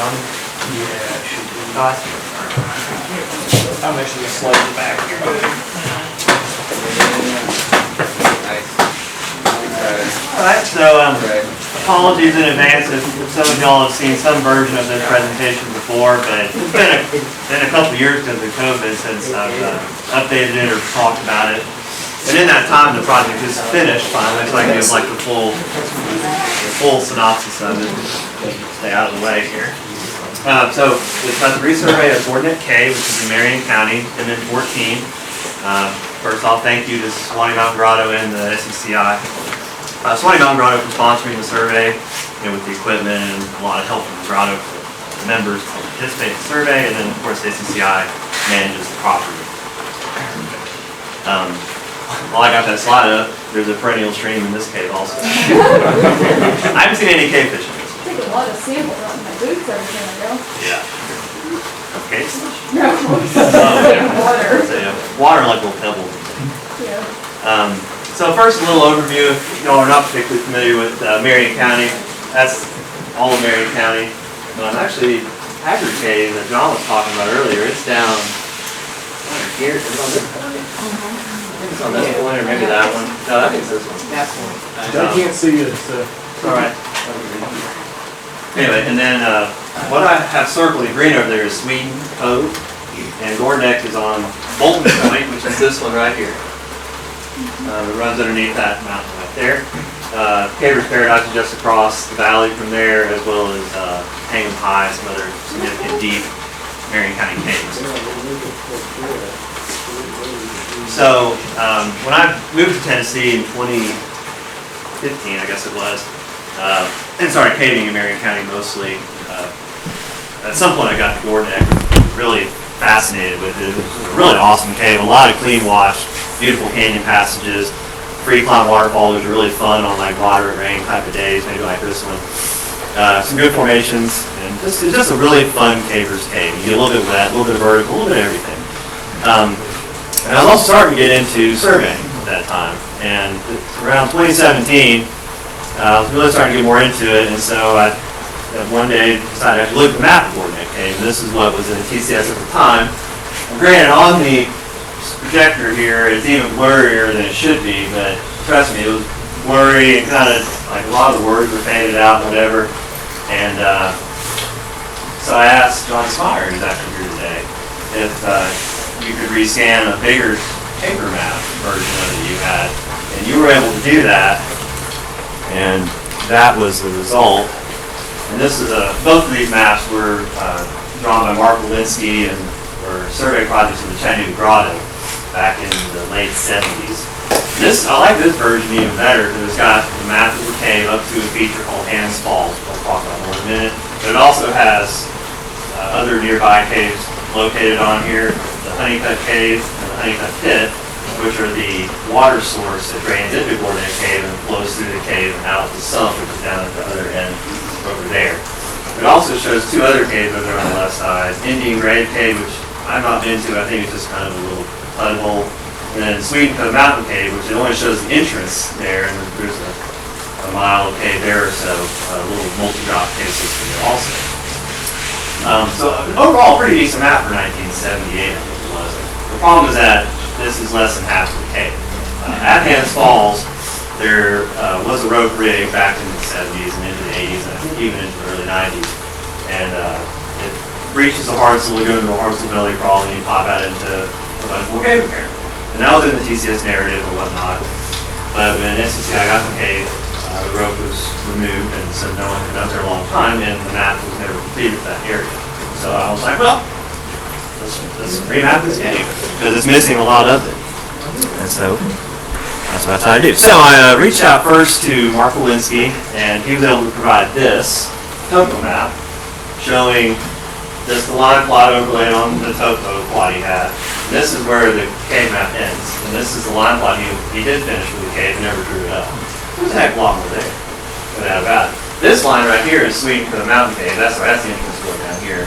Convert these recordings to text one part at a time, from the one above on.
on? Yeah, it should be. I'm actually gonna slide it back here. Nice. Alright, so apologies in advance if some of y'all have seen some version of this presentation before, but it's been a couple years because of COVID since I've updated it or talked about it. And in that time, the project is finished finally, so I can give like the full synopsis of it. Stay out of the way here. So it's about the Resurvey of Gourdneck Cave, which is in Marion County, MN14. First off, thank you to Swanee Mountain Grotto and the SECI. Swanee Mountain Grotto for sponsoring the survey, with the equipment and a lot of help from the Grotto for the members to participate in the survey, and then of course the SECI manages the property. While I got that slide up, there's a perennial stream in this cave also. I haven't seen any cave fish in this. I take a lot of samples out of my boots every time I go. Yeah. Okay. No. Water. So, yeah, water like little pebbles. Yeah. So first, a little overview. If y'all are not particularly familiar with Marion County, that's all of Marion County. Actually, Haggard Cave that John was talking about earlier, it's down here. It's on this point. I think it's on this point, or maybe that one. No, I think it's this one. That one. I can't see it, so. It's all right. Anyway, and then what I have circled in green over there is Sweden Cove, and Gourdneck is on Bolton Point, which is this one right here. It runs underneath that mountain right there. Caver's Paradise is just across the valley from there, as well as Hang'em High, some other significant deep Marion County caves. So when I moved to Tennessee in 2015, I guess it was, and started caving in Marion County mostly, at some point I got to Gourdneck, really fascinated with it. It was a really awesome cave, a lot of clean wash, beautiful canyon passages, free climb waterfall. It was really fun on like moderate rain type of days, maybe like this one. Some good formations, and it's just a really fun caver's cave. You get a little bit wet, a little bit of vertical, a little bit of everything. And I was also starting to get into surveying at that time, and around 2017, I was really starting to get more into it, and so I one day decided to look at the map of Gourdneck Cave, and this is what was in the TCS at the time. And granted, on the projector here, it's even blurrier than it should be, but trust me, it was blurry and kind of like a lot of the words were faded out, whatever. And so I asked John Smyer, who's actually here today, if you could rescan a bigger paper map version of it you had, and you were able to do that, and that was the result. And this is both of these maps were drawn by Mark Walensky and were survey projects of the Chattanooga Grotto back in the late 70s. I like this version even better because it's got the map of the cave up to a feature called Hans Falls, which I'll talk about more in a minute. But it also has other nearby caves located on here, the Honeycut Cave and the Honeycut Pit, which are the water source that drains into Gourdneck Cave and flows through the cave and out the sump, which is down at the other end over there. It also shows two other caves over there on the left side, Indian Grave Cave, which I've not been to. I think it's just kind of a little mud hole. And then Sweden Cove Mountain Cave, which it only shows the entrance there, and there's a mile of cave there or so, a little multi-drop cave system there also. So overall, pretty decent map for 1978, I think it was. The problem is that this is less than half of the cave. At Hans Falls, there was a rope rig back in the 70s and into the 80s, and I think even into the early 90s. And it reaches the Hartsel, you go into a Hartsel belly crawl, and you pop out into a wonderful cave apparently. And that was in the TCS narrative or whatnot. But when SCCI got the cave, the rope was removed, and so no one had been up there a long time, and the map was never completed for that area. So I was like, well, let's remap this cave, because it's missing a lot of it. And so that's what I tried to do. So I reached out first to Mark Walensky, and he was able to provide this topo map showing just the line plot overlaid on the topo plot he had. And this is where the cave map ends, and this is the line plot he did finish with the cave and never drew it up. There's a heck of a lot more there, no doubt about it. This line right here is Sweden Cove Mountain Cave. That's the entrance door down here.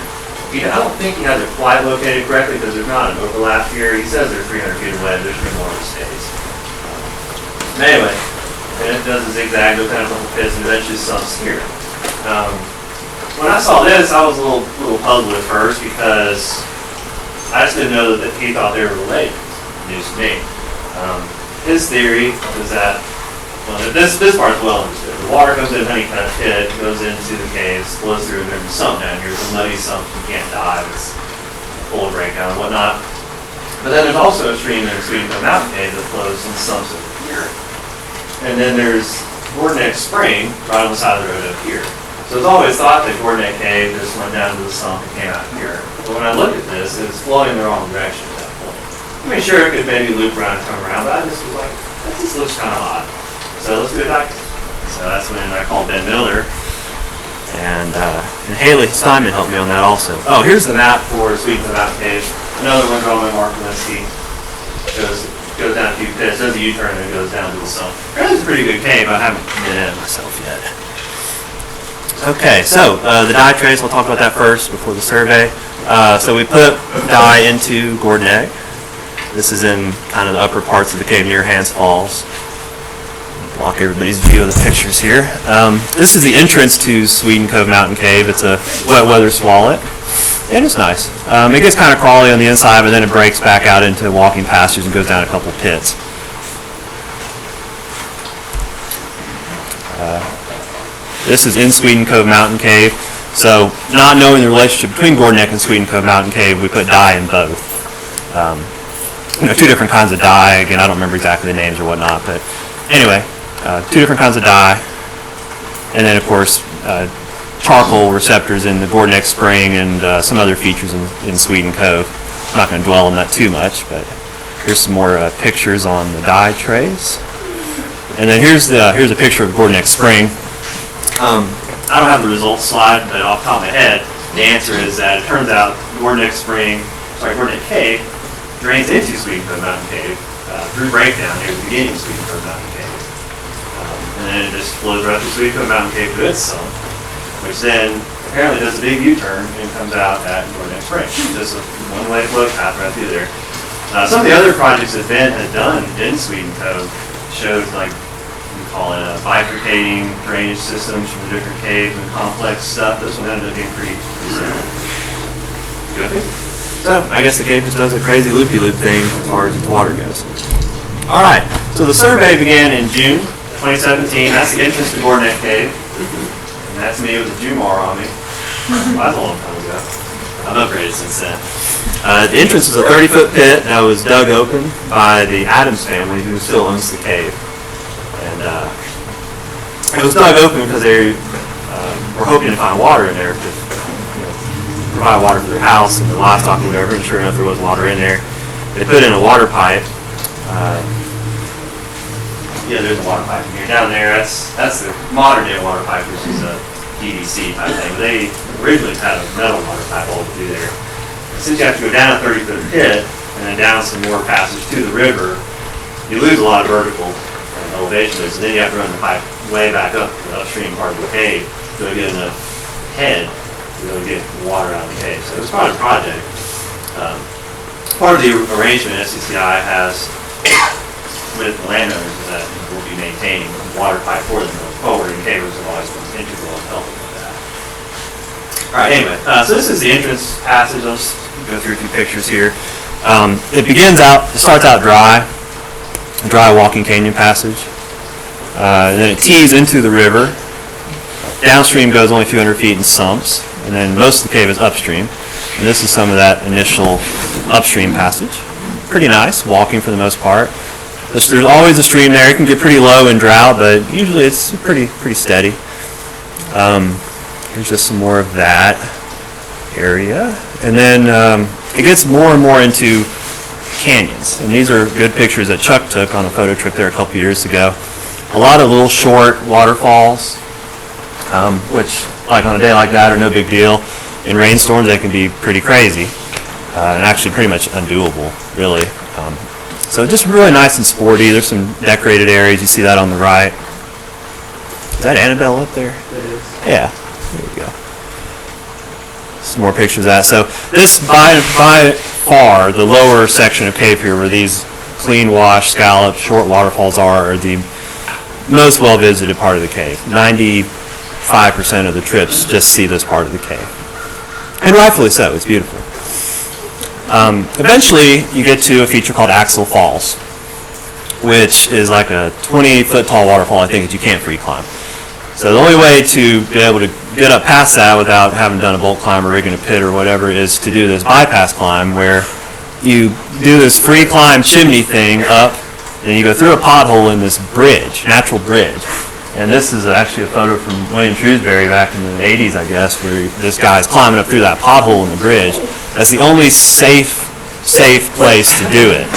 I don't think he has it quite located correctly because there's not an overlap here. He says they're 300 feet away. There's no more stays. Anyway, and it does a zigzag, goes down a couple pits, and eventually sumps here. when I saw this, I was a little puzzled at first because I just didn't know that he thought they were related. News to me. His theory is that, well, this part's well understood. The water comes in a honeycomb pit, goes into the caves, flows through, and there's a sump down here. It's a muddy sump. You can't dive. It's full of breakdown and whatnot. But then there's also a stream in Gourdneck Mountain Cave that flows and sumps over here. And then there's Gourdneck Spring right on the side of the road up here. So it's always thought that Gourdneck Cave just went down to the sump and came out here. But when I look at this, it's flowing in the wrong direction at that point. I mean, sure, it could maybe loop around and come around, but I just was like, that just looks kind of odd. So let's do a document. So that's when I called Ben Miller, and Haley Steinman helped me on that also. Oh, here's the map for Sweden's Mountain Cave. Another one drawn by Mark Linsky. Goes down a few pits, does a U-turn, and goes down to the sump. It's a pretty good cave. I haven't been in it myself yet. Okay, so the dye trace, we'll talk about that first before the survey. So we put dye into Gourdneck. This is in kind of the upper parts of the cave near Hans Falls. Block everybody's view of the pictures here. This is the entrance to Sweden Cove Mountain Cave. It's a wet weather swallow, and it's nice. It gets kind of crawly on the inside, but then it breaks back out into walking pastures and goes down a couple pits. This is in Sweden Cove Mountain Cave. So, not knowing the relationship between Gourdneck and Sweden Cove Mountain Cave, we put dye in both. Two different kinds of dye. Again, I don't remember exactly the names or whatnot, but anyway, two different kinds of dye, and then of course charcoal receptors in the Gourdneck Spring and some other features in Sweden Cove. I'm not going to dwell on that too much, but here's some more pictures on the dye trays, and then here's a picture of Gourdneck Spring. I don't have the results slide, but off the top of my head, the answer is that it turns out Gourdneck Cave drains into Sweden Cove Mountain Cave through breakdown near the beginning of Sweden Cove Mountain Cave. And then it just flows right through Sweden Cove Mountain Cave to its sump, which then apparently does a big U-turn and comes out at Gourdneck Spring. Just a one-way flow path right through there. Some of the other projects that Ben had done in Sweden Cove showed, like, we call it bifurcating drainage systems from the different caves and complex stuff. This one ended up being pretty simple. Good. So, I guess the cave just does a crazy loopy-loop thing as far as its water goes. Alright, so the survey began in June 2017. That's the entrance to Gourdneck Cave. And that's me with a Jumar on me. That's a long time ago. I've upgraded since then. The entrance is a 30-foot pit that was dug open by the Adams family, who still owns the cave. And it was dug open because they were hoping to find water in there to provide water for their house and the livestock or whatever, and sure enough there was water in there. They put in a water pipe. Yeah, there's a water pipe in here. Down there, that's the modern day water pipe, which is a PVC type thing. They originally had a metal water pipe all through there. Since you have to go down a 30-foot pit and then down some more passage to the river, you lose a lot of vertical elevation, and then you have to run the pipe way back up to the upstream part of the cave to get enough head to really get the water out of the cave. So it was part of the project. Part of the arrangement SCCI has with the landowners is that we'll be maintaining the water pipe for them going forward, and cavers have always been integral in helping with that. Alright, anyway, so this is the entrance passage. I'll just go through a few pictures here. It starts out dry, a dry walking canyon passage. And then it tees into the river. Downstream goes only a few hundred feet and sumps, and then most of the cave is upstream. And this is some of that initial upstream passage. Pretty nice, walking for the most part. There's always a stream there. It can get pretty low in drought, but usually it's pretty steady. Here's just some more of that area. And then it gets more and more into canyons. And these are good pictures that Chuck took on a photo trip there a couple years ago. A lot of little short waterfalls, which like on a day like that are no big deal. In rainstorms they can be pretty crazy and actually pretty much undoable, really. So just really nice and sporty. There's some decorated areas. You see that on the right. Is that Annabelle up there? It is. Yeah, there we go. Some more pictures of that. So this by far the lower section of cave here where these clean wash, scallop, short waterfalls are the most well visited part of the cave. 90 5% of the trips just see this part of the cave. And rightfully so, it's beautiful. Eventually, you get to a feature called Axel Falls, which is like a 28-foot tall waterfall, I think, that you can't free climb. So the only way to be able to get up past that without having done a bolt climb or rigging a pit or whatever is to do this bypass climb where you do this free climb chimney thing up, and you go through a pothole in this bridge, natural bridge. And this is actually a photo from William Shrewsbury back in the 80s, I guess, where this guy's climbing up through that pothole in the bridge. That's the only safe place to do it.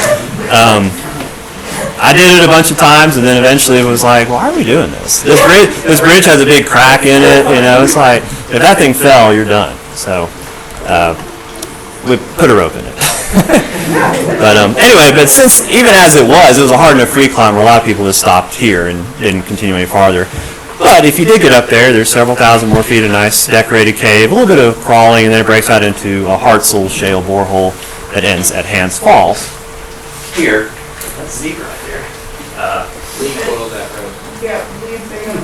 I did it a bunch of times, and then eventually it was like, why are we doing this? This bridge has a big crack in it, you know. It's like, if that thing fell, you're done. So we put a rope in it. But anyway, but since even as it was a hard enough free climb where a lot of people just stopped here and didn't continue any farther. But if you did get up there, there's several thousand more feet of nice decorated cave, a little bit of crawling, and then it breaks out into a Hartzell shale borehole that ends at Hans Falls. Here, that's zebra right there. We boiled that road. Yeah, we figured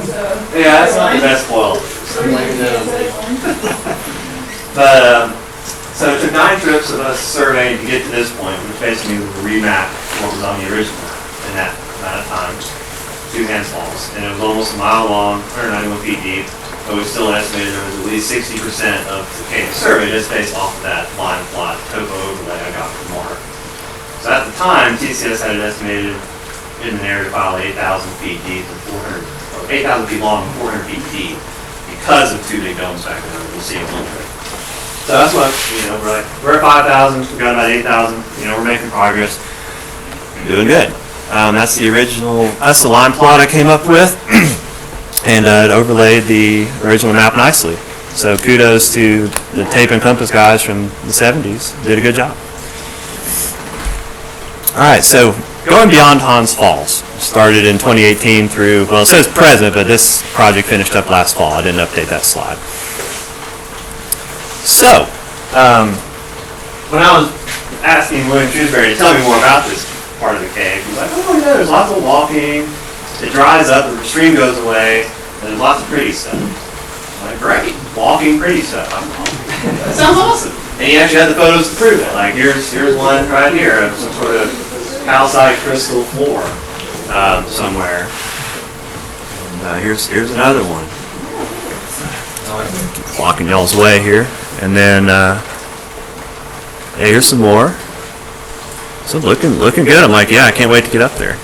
Yeah, that's not the best spoil. But so it took 9 trips of us surveying to get to this point, which basically remapped what was on the original in that amount of time to Hans Falls. And it was almost a mile long, 191 feet deep, but we still estimated there was at least 60% of the cave survey just based off of that line plot topo overlay I got from Mark. So at the time, TCS had it estimated in the narrative file 8,000 feet deep and 8,000 feet long and 400 feet deep because of 2 big domes back there we'll see in a little bit. So that's what, we're at 5,000, we've got about 8,000, we're making progress. Doing good. That's the original, that's the line plot I came up with, and it overlaid the original map nicely. So kudos to the tape and compass guys from the 70s, did a good job. Alright, so going beyond Hans Falls, started in 2018 through, well it says present, but this project finished up last fall, I didn't update that slide. So, when I was asking William Shrewsbury to tell me more about this part of the cave, he was like, oh yeah, there's lots of walking, it dries up, the stream goes away, and there's lots of pretty stuff. I'm like, great, walking pretty stuff. That sounds awesome. And he actually had the photos to prove it. Like, here's one right here of some sort of calcite crystal floor somewhere. And here's another one. Walking y'all's way here. And then, here's some more. So looking good. I'm like, yeah, I can't wait to get up there.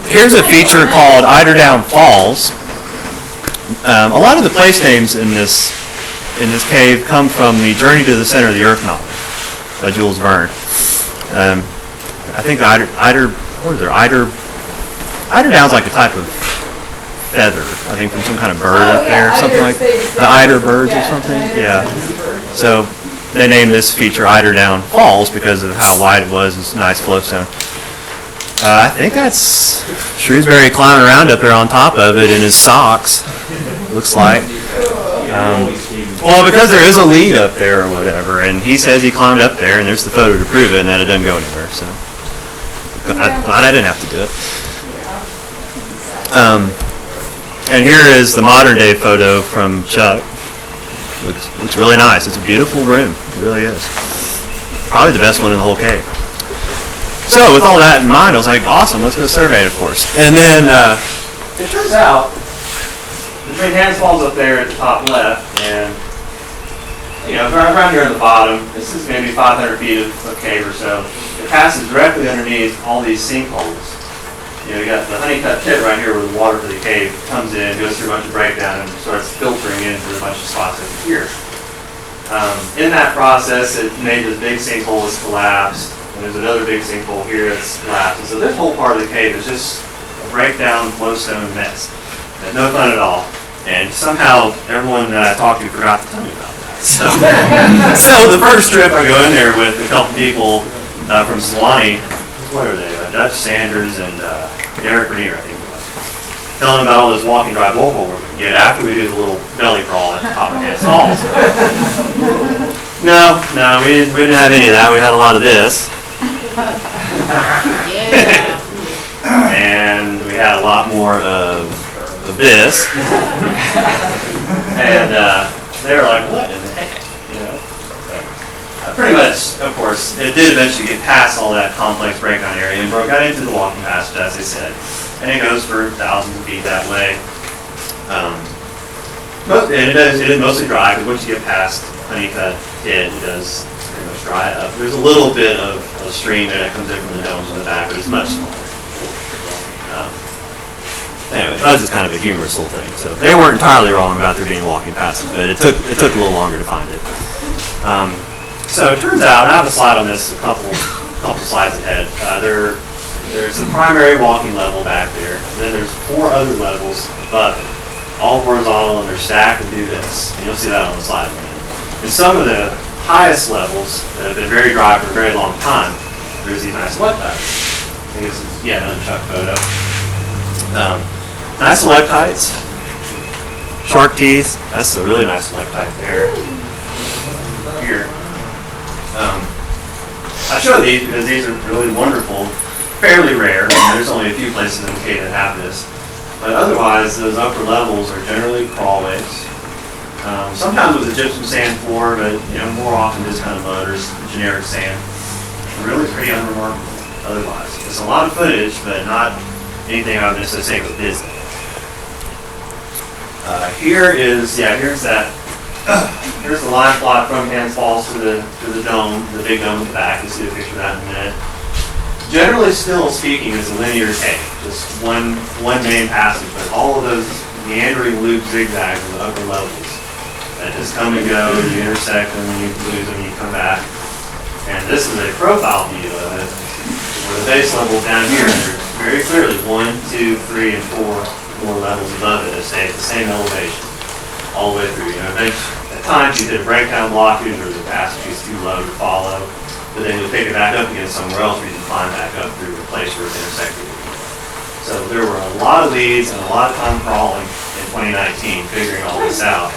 Here's a feature called Eiderdown Falls. A lot of the place names in this cave come from the Journey to the Center of the Earth novel by Jules Verne. I think Eiderdown's like a type of feather, I think, from some kind of bird up there, something like the eider birds or something. Yeah. So they named this feature Eiderdown Falls because of how wide it was. It's a nice flowstone. I think that's Shrewsbury climbing around up there on top of it in his socks. Looks like. Well, because there is a lead up there or whatever, and he says he climbed up there, and there's the photo to prove it, and that it doesn't go anywhere. So I'm glad I didn't have to do it. And here is the modern day photo from Chuck. Looks really nice. It's a beautiful room. It really is. Probably the best one in the whole cave. So with all that in mind, I was like, awesome, let's go survey it, of course. And then it turns out, between Hans Falls up there at the top left, and around here at the bottom, this is maybe 500 feet of cave or so. It passes directly underneath all these sinkholes. You got the honeycut pit right here where the water for the cave comes in, goes through a bunch of breakdown, and starts filtering into a bunch of spots over here. In that process, it made this big sinkhole that's collapsed, and there's another big sinkhole here that's collapsed. And so this whole part of the cave is just a breakdown flowstone mess. No fun at all. And somehow everyone that I talked to forgot to tell me about that. So the first trip I go in there with a couple people from Solani, what are they? Dutch Sanders and Derek Rainier, I think it was. Telling about all this walking dry borehole we're going to get after we do the little belly crawl at the top of Hans Falls. No, we didn't have any of that. We had a lot of this. And we had a lot more of of this. And they were like, what in the heck? You know? But, pretty much, of course, it did eventually get past all that complex breakdown area and got into the walking passage, as I said. And it goes for thousands of feet that way. But it is mostly dry, because once you get past Honeycut Pit, it does pretty much dry up. There's a little bit of a stream there that comes in from the domes in the back, but it's much smaller. Anyway, that was just kind of a humorous little thing. So they weren't entirely wrong about there being walking passage, but it took a little longer to find it. So it turns out, and I have a slide on this, a couple slides ahead. There's the primary walking level back there, and then there's 4 other levels above it, all horizontal, and they're stacked and do this. And you'll see that on the slide in a minute. And some of the highest levels that have been very dry for a very long time, there's these nice stalactites. I think this is, another Chuck photo. Nice stalactites. Shark teeth. That's a really nice stalactite there. Here. I show these because these are really wonderful, fairly rare. There's only a few places in the cave that have this. But otherwise, those upper levels are generally crawlways. Sometimes with a gypsum sand floor, but more often just kind of mud or generic sand. Really pretty unremarkable otherwise. It's a lot of footage, but not anything I would necessarily say was busy. Here's the line plot from Hands Falls to the dome, the big dome in the back. You'll see a picture of that in a minute. Generally, still speaking, it's a linear cave, just one main passage, but all of those meandering loop zigzags in the upper levels that just come and go, you intersect them, and you lose them, and you come back. And this is a profile view of it, where the base level down here, there's very clearly 1, 2, 3, and 4 more levels above it that stay at the same elevation all the way through. At times you hit a breakdown blockage or the passage is too low to follow, but then you'll pick it back up again somewhere else where you can climb back up through the place where it's intersected. So there were a lot of leads and a lot of time crawling in 2019 figuring all this out.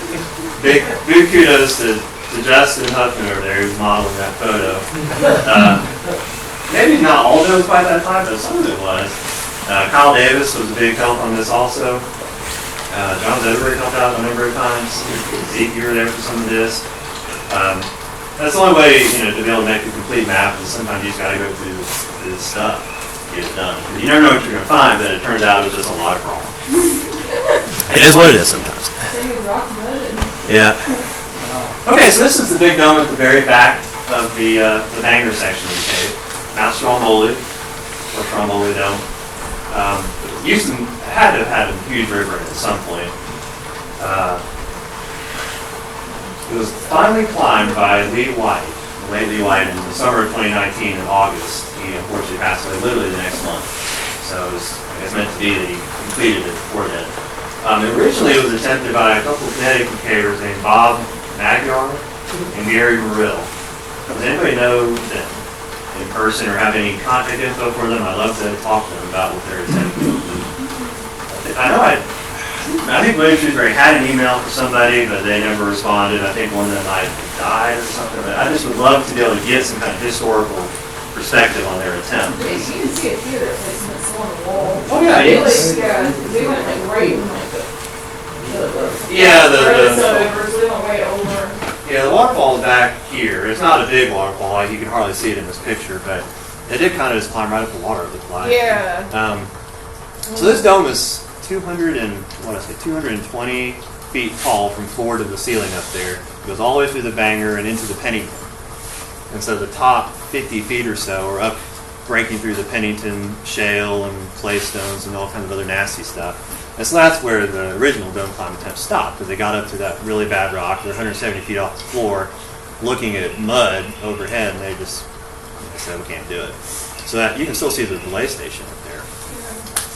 Big kudos to Justin Huffman over there who's modeling that photo. Maybe not all of it was quite that time, but some of it was. Kyle Davis was a big help on this also. John Zedberg helped out a number of times. Zeke, you were there for some of this. That's the only way, to be able to make a complete map is sometimes you just got to go through this stuff to get it done. You never know what you're going to find, but it turns out it was just a lot of crawling. It is what it is sometimes. Yeah. Okay, so this is the big dome at the very back of the Bangor section of the cave. Mount Stromboli, or Stromboli Dome. Houston had to have had a huge river at some point. It was finally climbed by Lee White, the late Lee White, in the summer of 2019 in August. He unfortunately passed away literally the next month. So it was, meant to be that he completed it before then. Originally it was attempted by a couple of Connecticut cavers named Bob Magyar and Gary Murill. Does anybody know them in person or have any contact info for them? I'd love to talk to them about what they're attempting to do. I think William Shrewsbury had an email for somebody, but they never responded. I think one of them might have died or something. But I just would love to be able to get some kind of historical perspective on their attempt. You can see a few of their placements on the wall. Oh yeah, they went right in the waterfall is back here. It's not a big waterfall, like you can hardly see it in this picture, but it did kind of just climb right up the water, it looked like. Yeah. So this dome is 220 feet tall from floor to the ceiling up there. It goes all the way through the Bangor and into the Pennington. And so the top 50 feet or so are up breaking through the Pennington shale and clay stones and all kinds of other nasty stuff. And so that's where the original dome climb attempt stopped, because they got up to that really bad rock. They're 170 feet off the floor, looking at mud overhead, and they just said, we can't do it. So that you can still see the delay station up there.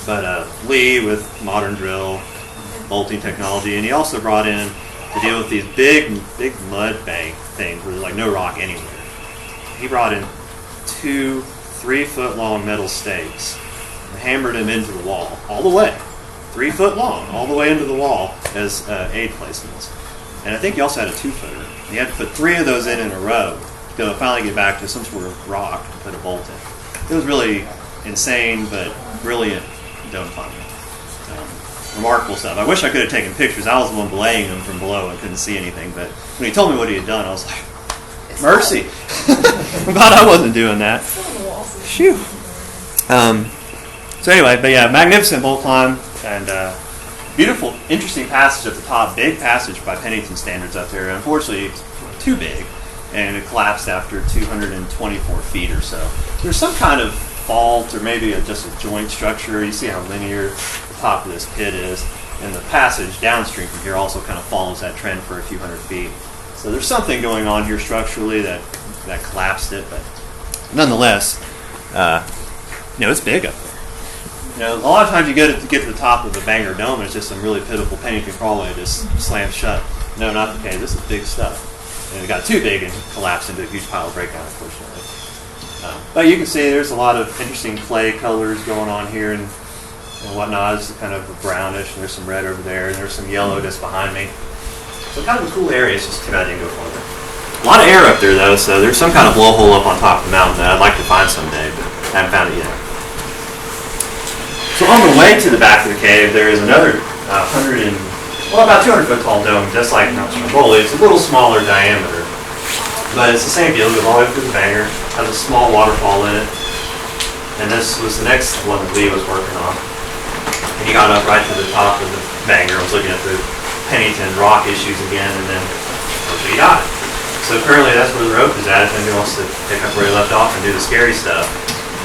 But Lee, with modern drill, bolting technology, and he also brought in to deal with these big mud bank things where there's like no rock anywhere. He brought in 2 3-foot long metal stakes and hammered them into the wall all the way. 3 foot long, all the way into the wall as aid placements. And I think he also had a 2-footer. He had to put 3 of those in a row to finally get back to some sort of rock and put a bolt in. It was really insane, but brilliant dome climbing. remarkable stuff. I wish I could have taken pictures. I was the one belaying them from below and couldn't see anything. But when he told me what he had done, I was like, mercy. I'm glad I wasn't doing that. Phew. So anyway, but yeah, magnificent bolt climb and beautiful, interesting passage at the top. Big passage by Pennington standards up there. Unfortunately, it's too big, and it collapsed after 224 feet or so. There's some kind of fault or maybe just a joint structure. You see how linear the top of this pit is, and the passage downstream from here also kind of follows that trend for a few hundred feet. So there's something going on here structurally that collapsed it, but nonetheless, it's big up there. A lot of times you get to the top of the Bangor Dome and it's just some really pitiful Pennington crawlway just slammed shut. No, not the case. This is big stuff. And it got too big and collapsed into a huge pile of breakdown, unfortunately. But you can see there's a lot of interesting clay colors going on here and whatnot. It's kind of brownish, and there's some red over there, and there's some yellow just behind me. So kind of a cool area. It's just too bad I didn't go farther. A lot of air up there, though, so there's some kind of blowhole up on top of the mountain that I'd like to find someday, but I haven't found it yet. So on the way to the back of the cave, there is another about 200 foot tall dome, just like Mount Stromboli. It's a little smaller diameter, but it's the same deal. It goes all the way through the Bangor, has a small waterfall in it, and this was the next one that Lee was working on. And he got up right to the top of the Bangor, was looking at the Pennington rock issues again, and then he got it. So currently that's where the rope is at. If anybody wants to pick up where he left off and do the scary stuff,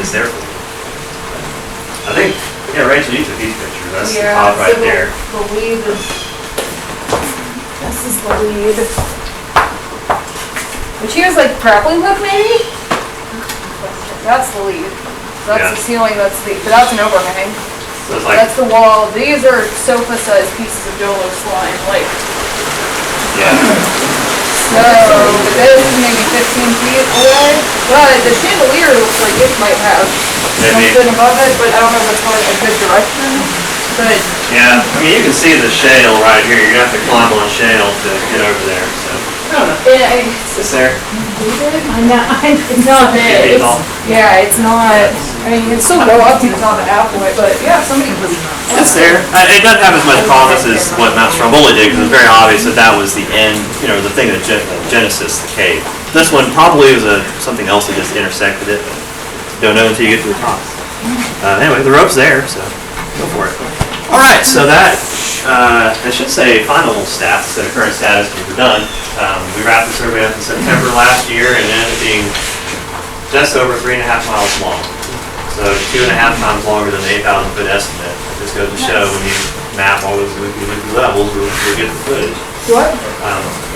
it's there for you. I think, Rachel, you took these pictures. That's the top right there. The lead is, this is the lead. Which here's like grappling hook maybe? That's the lead. That's the ceiling, but that's an overhang. So it's like, that's the wall. These are sofa-sized pieces of Dolo slime, like. So this is maybe 15 feet away, but the chandelier looks like it might have something above it, but I don't know if it's a good direction. But yeah, I mean you can see the shale right here. You're gonna have to climb on shale to get over there. So I don't know. It's there. I'm not. It's not big. It's not. I mean, you can still go up to the top of halfway, but yeah, somebody. It's there. It doesn't have as much promise as what Mount Stromboli did, because it's very obvious that was the end. The thing that Genesis, the cave. This one probably was something else that just intersected it. Don't know until you get to the top. Anyway, the rope's there, so go for it. All right, so that I should say final stats, the current status when we're done. We wrapped the survey up in September last year, and it ended up being just over 3.5 miles long. So 2.5 times longer than the 8,000 foot estimate. It just goes to show when you map all those loopy levels, we'll get the footage. What?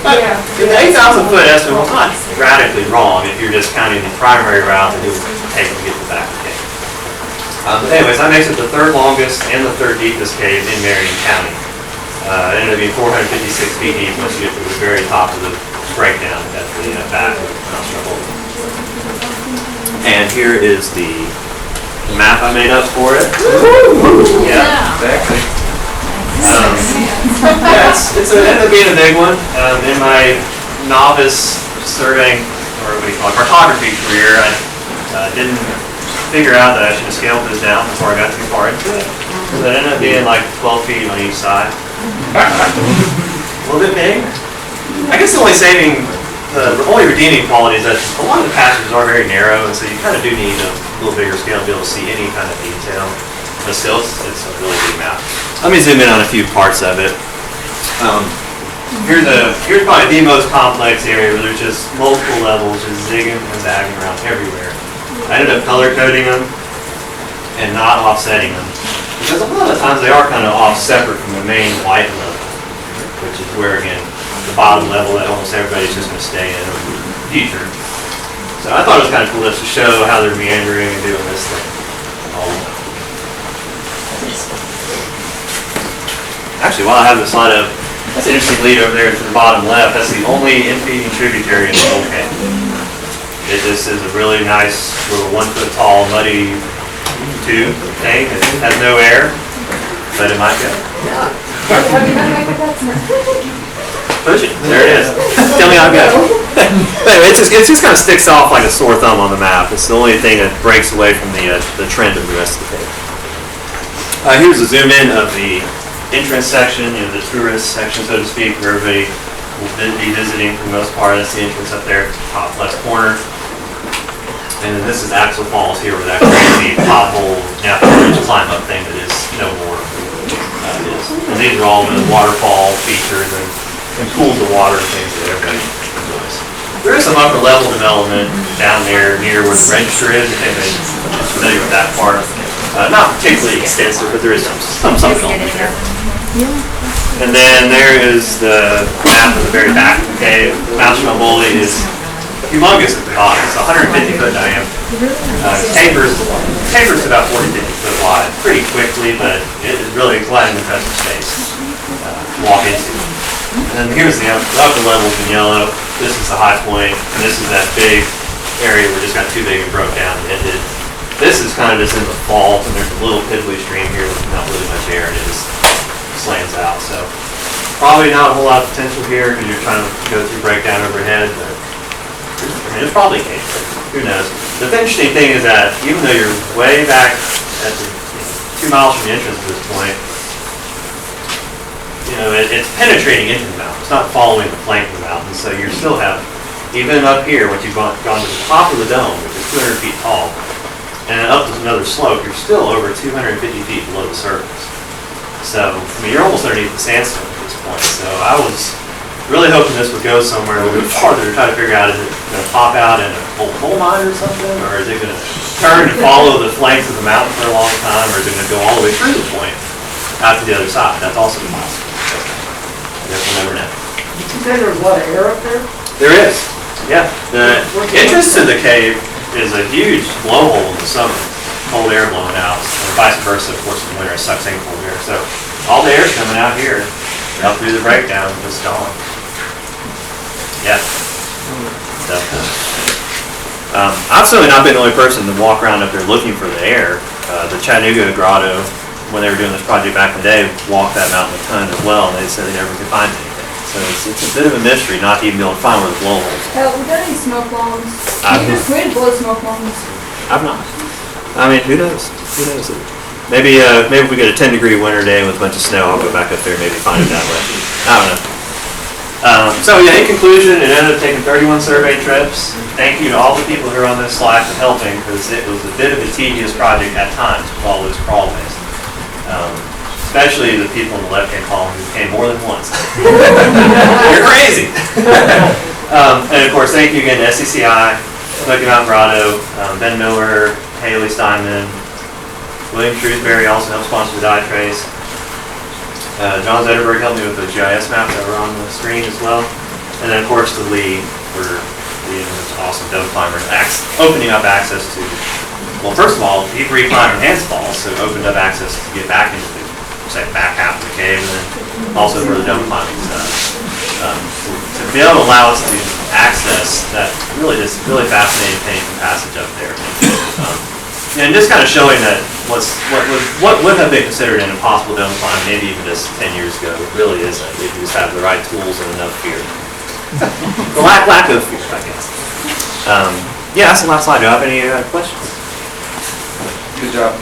But the 8,000 foot estimate was not radically wrong if you're just counting the primary route that it would take to get to the back of the cave. But anyways, that makes it the third longest and the third deepest cave in Marion County. It ended up being 456 feet deep once you get to the very top of the breakdown at the back of Mount Stromboli. And here is the map I made up for it. Yeah, exactly. It ended up being a big one. In my novice surveying, or what do you call it, cartography career, I didn't figure out that I should have scaled this down before I got too far into it. So it ended up being like 12 feet on each side. A little bit big. I guess the only redeeming quality is that a lot of the passages are very narrow, and so you kind of do need a little bigger scale to be able to see any kind of detail. But still, it's a really big map. Let me zoom in on a few parts of it. Here's probably the most complex area where there's just multiple levels just zigging and zagging around everywhere. I ended up color coding them and not offsetting them, because a lot of times they are kind of off separate from the main white level, which is where, again, the bottom level that almost everybody's just going to stay in the future. So I thought it was kind of cool just to show how they're meandering and doing this thing. Actually, while I have the slide up, that's an interesting lead over there to the bottom left. That's the only infeeding tributary in the whole cave. This is a really nice little 1 foot tall muddy tube thing. It has no air, but it might go. Push it. There it is. Tell me how it goes. But anyway, it just kind of sticks off like a sore thumb on the map. It's the only thing that breaks away from the trend of the rest of the cave. Here's a zoom in of the entrance section, the tourist section, so to speak, where everybody will be visiting for the most part. That's the entrance up there, top left corner. And then this is Axel Falls here, where that crazy pothole, natural bridge climb up thing that is no more is. And these are all the waterfall features and pools of water and things that everybody enjoys. There is some upper level development down there near where the register is, if anybody's familiar with that part. Not particularly extensive, but there is some development there. And then there is the map of the very back of the cave. Mount Stromboli is humongous at the bottom. It's 150 foot diameter. Tapers to about 40, 50 foot wide pretty quickly, but it is really quite an impressive space to walk into. And then here's the upper levels in yellow. This is the high point, and this is that big area where it just got too big and broke down and ended. This is kind of just in the fault, and there's a little piddly stream here with not really much air, and it just slams out. So probably not a whole lot of potential here because you're trying to go through breakdown overhead, but it's probably a cave. Who knows? The interesting thing is that even though you're way back at the 2 miles from the entrance at this point, it's penetrating into the mountain. It's not following the flank of the mountain, so you still have, even up here, once you've gone to the top of the dome, which is 200 feet tall, and up to another slope, you're still over 250 feet below the surface. So, you're almost underneath the sandstone at this point. So I was really hoping this would go somewhere a little bit farther to try to figure out, is it going to pop out in a coal mine or something? Or is it going to turn and follow the flanks of the mountain for a long time? Or is it going to go all the way through the point out to the other side? That's also possible. I guess we'll never know. You said there's a lot of air up there? There is, yeah. The entrance to the cave is a huge blowhole in the summer. Cold air blowing out, and vice versa, of course, in the winter it sucks in cold air. So all the air's coming out here, up through the breakdown, just gone. Yeah. So, I've certainly not been the only person to walk around up there looking for the air. The Chattanooga Grotto, when they were doing this project back in the day, walked that mountain a ton as well, and they said they never could find anything. So it's a bit of a mystery not to even be able to find where the blowholes are. We got any smoke bombs? We just blow smoke bombs. I've not. I mean, who knows? Who knows? Maybe if we get a 10-degree winter day with a bunch of snow, I'll go back up there and maybe find it that way. I don't know. So yeah, in conclusion, it ended up taking 31 survey trips. Thank you to all the people who are on this slide for helping, because it was a bit of a tedious project at times with all those crawlways. Especially the people in the left-hand column who came more than once. You're crazy! And of course, thank you again to SCCI, Smoky Mountain Grotto, Ben Miller, Haley Steinman, William Shrewsbury also helped sponsor the die trace. John Zetterberg helped me with the GIS maps that were on the screen as well. And then of course to Lee for being this awesome dome climber, opening up access to, well, first of all, he reclimbed Hans Falls, so it opened up access to get back into the back half of the cave, and then also for the dome climbing stuff. To be able to allow us to access that really fascinating painful passage up there. And just kind of showing that what would have been considered an impossible dome climb maybe even just 10 years ago, it really isn't if you just have the right tools and enough fear. The lack of fear, I guess. Yeah, that's the last slide. Do you have any questions? Good job.